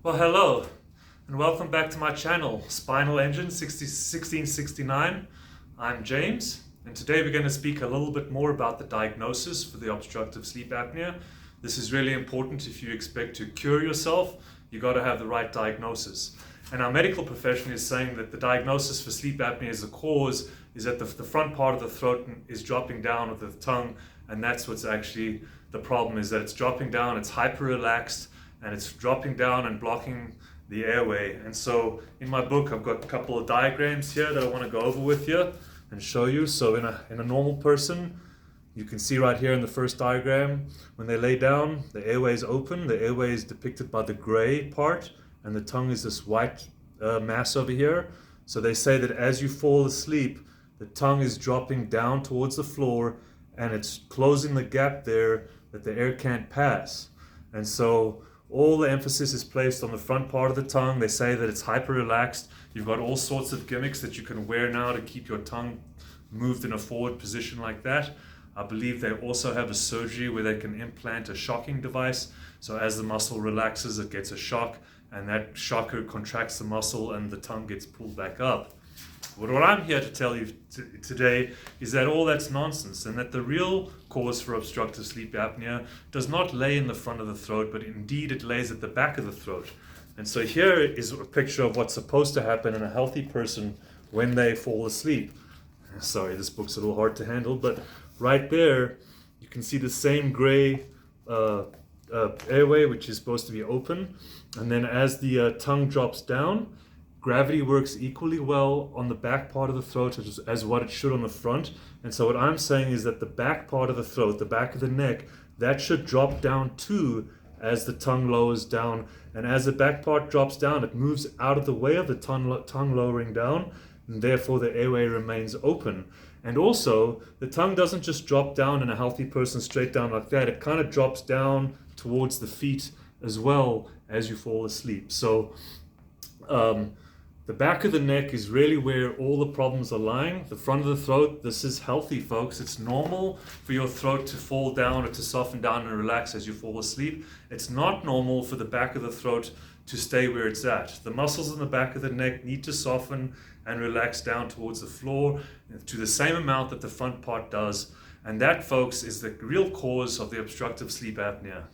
Well, hello, and welcome back to my channel, Spinalengine 1669. I'm James, and today we're going to speak a little bit more about the diagnosis for the obstructive sleep apnea. This is really important. If you expect to cure yourself, you got to have the right diagnosis. And our medical profession is saying that the diagnosis for sleep apnea as a cause is that the front part of the throat is dropping down with the tongue, and that's what's actually the problem, is that it's dropping down, it's hyper relaxed, and it's dropping down and blocking the airway. And so in my book I've got a couple of diagrams here that I want to go over with you and show you. So in a normal person, you can see right here in the first diagram, when they lay down, the airway is open. The airway is depicted by the gray part, and the tongue is this white mass over here. So they say that as you fall asleep, the tongue is dropping down towards the floor, and it's closing the gap there that the air can't pass. And so all the emphasis is placed on the front part of the tongue. They say that it's hyper relaxed. You've got all sorts of gimmicks that you can wear now to keep your tongue moved in a forward position like that. I believe they also have a surgery where they can implant a shocking device. So as the muscle relaxes, it gets a shock, and that shocker contracts the muscle and the tongue gets pulled back up. But what I'm here to tell you today is that all that's nonsense, and that the real cause for obstructive sleep apnea does not lay in the front of the throat, but indeed it lays at the back of the throat. And so here is a picture of what's supposed to happen in a healthy person when they fall asleep. Sorry, this book's a little hard to handle, but right there you can see the same gray airway, which is supposed to be open. And then as the tongue drops down, gravity works equally well on the back part of the throat as what it should on the front. And so what I'm saying is that the back part of the throat, the back of the neck, that should drop down too as the tongue lowers down. And as the back part drops down, it moves out of the way of the tongue lowering down, and therefore the airway remains open. And also, the tongue doesn't just drop down in a healthy person straight down like that. It kind of drops down towards the feet as well as you fall asleep. So the back of the neck is really where all the problems are lying. The front of the throat, this is healthy, folks. It's normal for your throat to fall down or to soften down and relax as you fall asleep. It's not normal for the back of the throat to stay where it's at. The muscles in the back of the neck need to soften and relax down towards the floor to the same amount that the front part does. And that, folks, is the real cause of the obstructive sleep apnea.